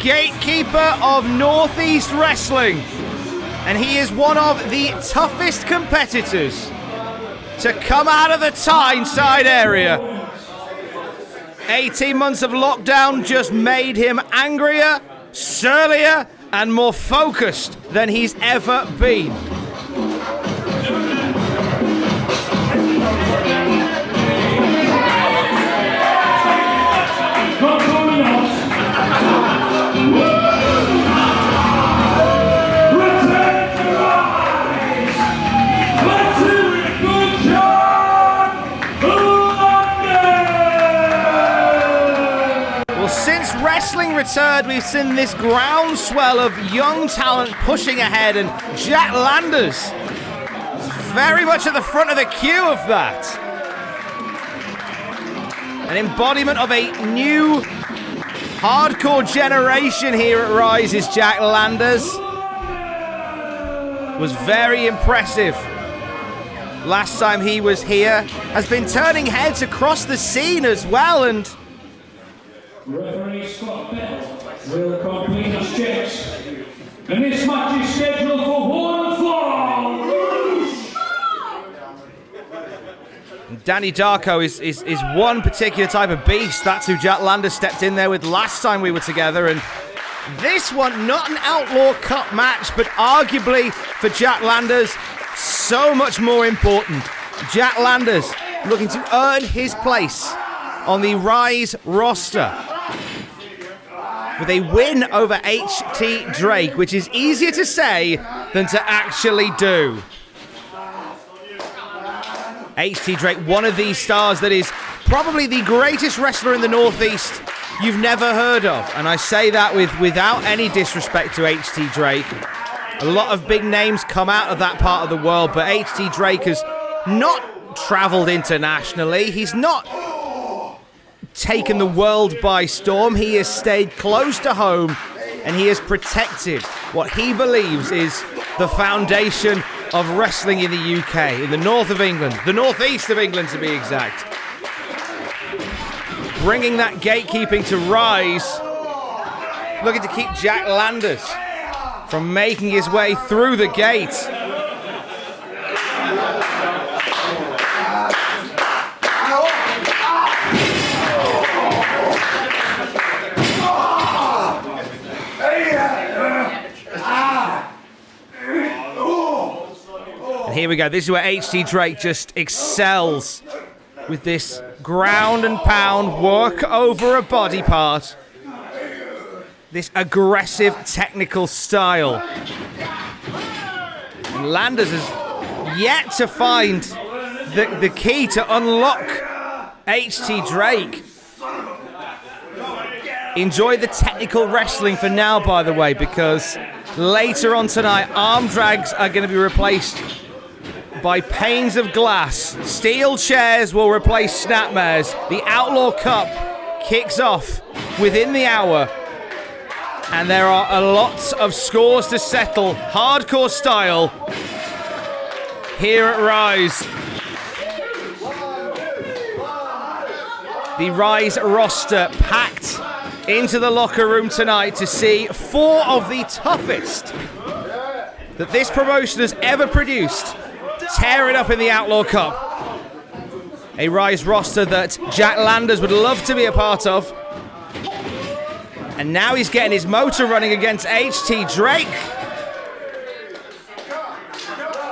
gatekeeper of Northeast Wrestling. And he is one of the toughest competitors to come out of the Tyneside area. 18 months of lockdown just made him angrier, surlier, and more focused than he's ever been. Since wrestling returned, we've seen this groundswell of young talent pushing ahead, and Jack Landers is very much at the front of the queue of that. An embodiment of a new hardcore generation here at Rise is Jack Landers. Was very impressive last time he was here. Has been turning heads across the scene as well, and referee Scott Bell will complete his checks. And this match is scheduled for one fall. Danny Darko is one particular type of beast. That's who Jack Landers stepped in there with last time we were together. And this one, not an Outlaw Cup match, but arguably for Jack Landers, so much more important. Jack Landers looking to earn his place on the Rise roster with a win over H.T. Drake, which is easier to say than to actually do. H.T. Drake, one of these stars that is probably the greatest wrestler in the Northeast you've never heard of. And I say that without any disrespect to H.T. Drake. A lot of big names come out of that part of the world, but H.T. Drake has not traveled internationally. He's not taken the world by storm. He has stayed close to home, and he has protected what he believes is the foundation of wrestling in the UK, in the north of England, the northeast of England to be exact. Bringing that gatekeeping to Rise, looking to keep Jack Landers from making his way through the gate. Here we go. This is where H.T. Drake just excels with this ground and pound work over a body part. This aggressive technical style. And Landers has yet to find the key to unlock H.T. Drake. Enjoy the technical wrestling for now, by the way, because later on tonight, arm drags are going to be replaced by panes of glass. Steel chairs will replace snapmares. The Outlaw Cup kicks off within the hour, and there are a lot of scores to settle, hardcore style, here at Rise. The Rise roster packed into the locker room tonight to see four of the toughest that this promotion has ever produced tear it up in the Outlaw Cup. A Rise roster that Jack Landers would love to be a part of. And now he's getting his motor running against H.T. Drake.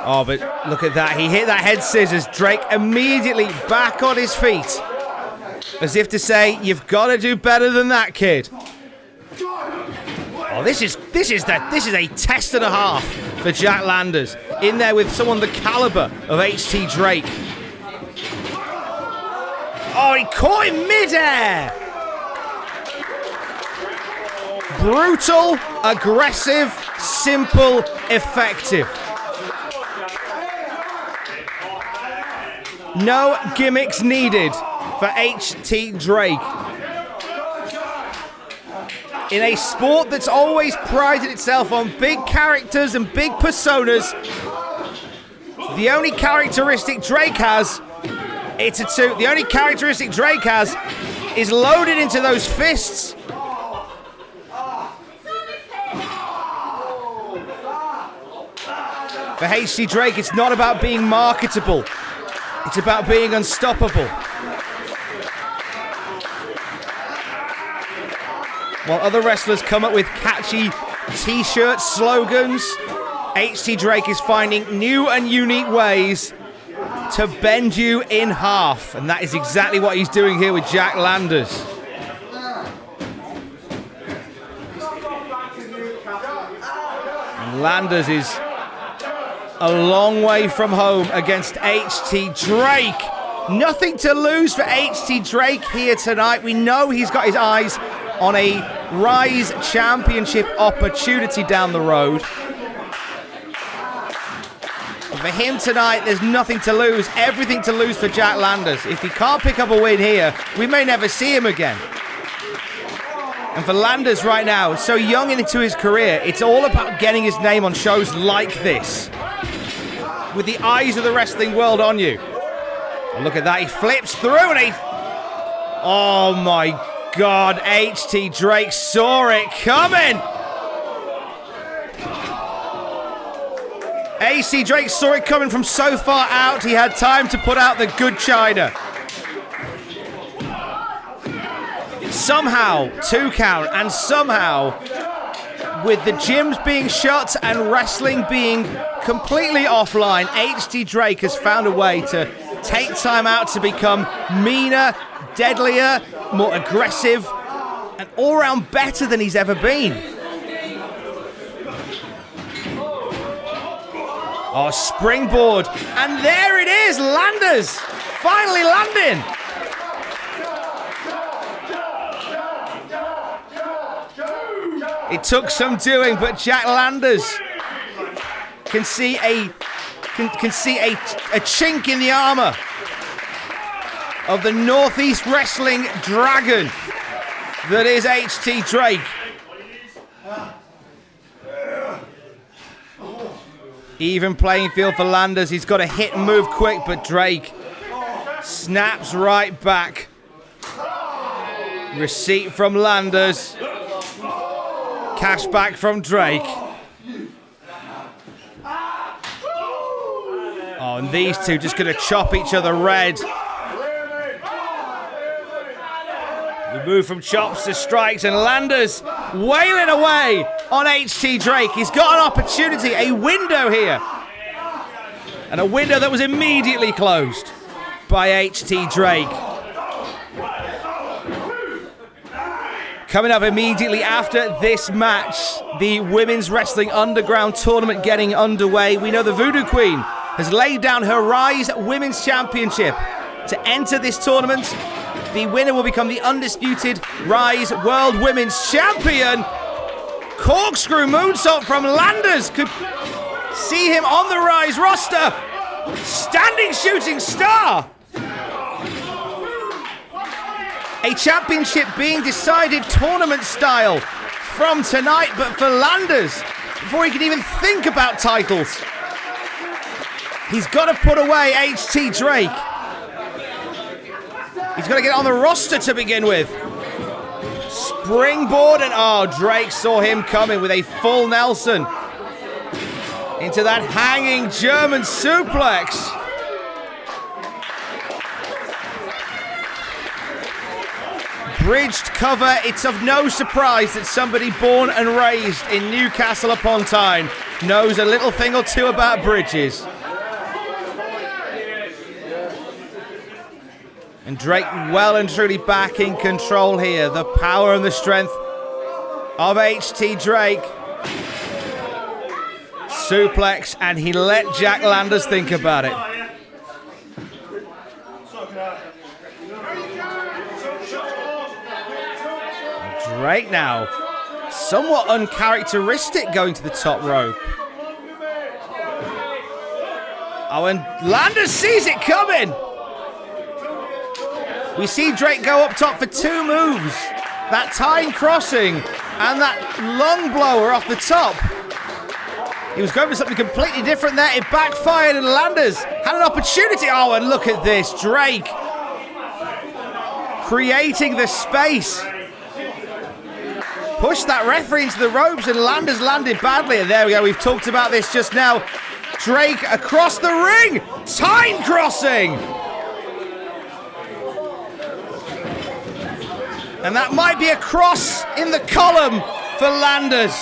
Oh, but look at that. He hit that head scissors. Drake immediately back on his feet, as if to say, you've got to do better than that, kid. Oh, this is a test and a half for Jack Landers. In there with someone the caliber of H.T. Drake. Oh, he caught him mid-air. Brutal, aggressive, simple, effective. No gimmicks needed for H.T. Drake. In a sport that's always prided itself on big characters and big personas, the only characteristic Drake has, it's a two. The only characteristic Drake has is loaded into those fists For HT Drake, it's not about being marketable. It's about being unstoppable. While other wrestlers come up with catchy t-shirt slogans, HT Drake is finding new and unique ways to bend you in half. And that is exactly what he's doing here with Jack Landers. And Landers is a long way from home against HT Drake. Nothing to lose for HT Drake here tonight. We know he's got his eyes on a Rise Championship opportunity down the road. For him tonight, there's nothing to lose, everything to lose for Jack Landers. If he can't pick up a win here, we may never see him again. And for Landers right now, so young into his career, it's all about getting his name on shows like this, with the eyes of the wrestling world on you. And look at that, he flips through and he... Oh my God, HT Drake saw it coming! HT Drake saw it coming from so far out, he had time to put out the good china. Somehow, 2 count, and somehow, with the gyms being shut and wrestling being completely offline, HT Drake has found a way to take time out to become meaner, deadlier, more aggressive, and all-round better than he's ever been. Oh, springboard. And there it is, Landers. Finally landing. It took some doing, but Jack Landers can see a chink in the armor of the Northeast Wrestling Dragon that is HT Drake. Even playing field for Landers. He's got to hit and move quick, but Drake snaps right back. Receipt from Landers. Cash back from Drake. Oh, and these two just going to chop each other red. We move from chops to strikes, and Landers wailing away on HT Drake. He's got an opportunity, a window here. And a window that was immediately closed by HT Drake. Coming up immediately after this match, the Women's Wrestling Underground Tournament getting underway. We know the Voodoo Queen has laid down her Rise Women's Championship. To enter this tournament, the winner will become the undisputed Rise World Women's Champion. Corkscrew moonsault from Landers. Could see him on the Rise roster. Standing shooting star. A championship being decided tournament style from tonight, but for Landers, before he can even think about titles, he's got to put away HT Drake. He's got to get on the roster to begin with. Springboard, and Drake saw him coming with a full Nelson into that hanging German suplex. Bridged cover. It's of no surprise that somebody born and raised in Newcastle upon Tyne knows a little thing or two about bridges. And Drake well and truly back in control here. The power and the strength of HT Drake. Suplex, and he let Jack Landers think about it. Drake now, somewhat uncharacteristic going to the top rope. Oh, and Landers sees it coming. We see Drake go up top for 2 moves. That Tyne crossing and that lung blower off the top. He was going for something completely different there. It backfired, and Landers had an opportunity. Oh, and look at this. Drake creating the space. Pushed that referee into the ropes, and Landers landed badly. And there we go. We've talked about this just now. Drake across the ring. Time crossing. And that might be a cross in the column for Landers.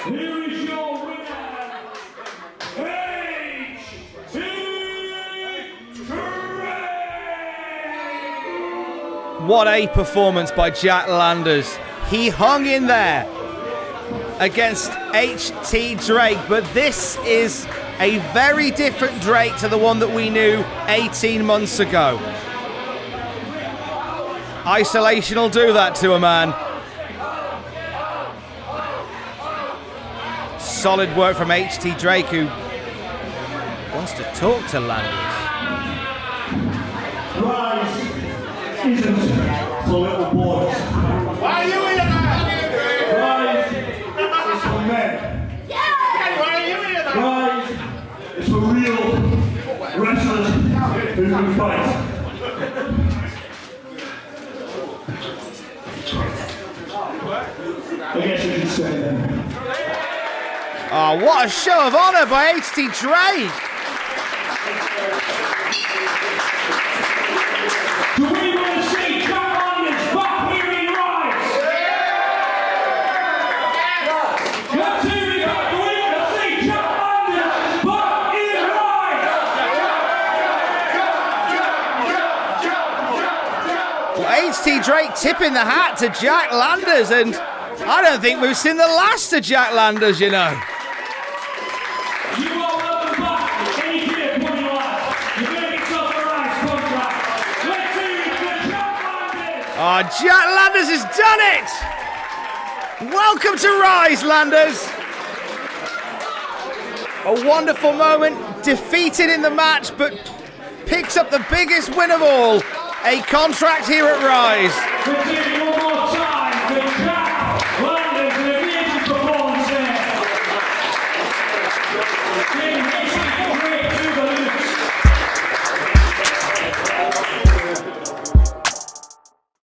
Here is your winner, HT Drake! What a performance by Jack Landers. He hung in there against HT Drake, but this is a very different Drake to the one that we knew 18 months ago. Isolation will do that to a man. Solid work from HT Drake, who wants to talk to Landers. Rise isn't for little boys. Why are you in there? Rise is for men. Why are you in there? Rise is for real wrestlers who can fight. I guess you could say that. Oh, what a show of honor by HT Drake! Do we want to see Jack Landers back here in Rise? Let's hear it back. Do we want to see Jack Landers back in Rise? Well, HT Drake tipping the hat to Jack Landers, and I don't think we've seen the last of Jack Landers, you know. You are welcome back. Any kid, put your lads. You're going to get yourself a Rise contract. Let's hear it for Jack Landers. Oh, Jack Landers has done it! Welcome to Rise, Landers! A wonderful moment, defeated in the match, but picks up the biggest win of all, a contract here at Rise. Let's hear it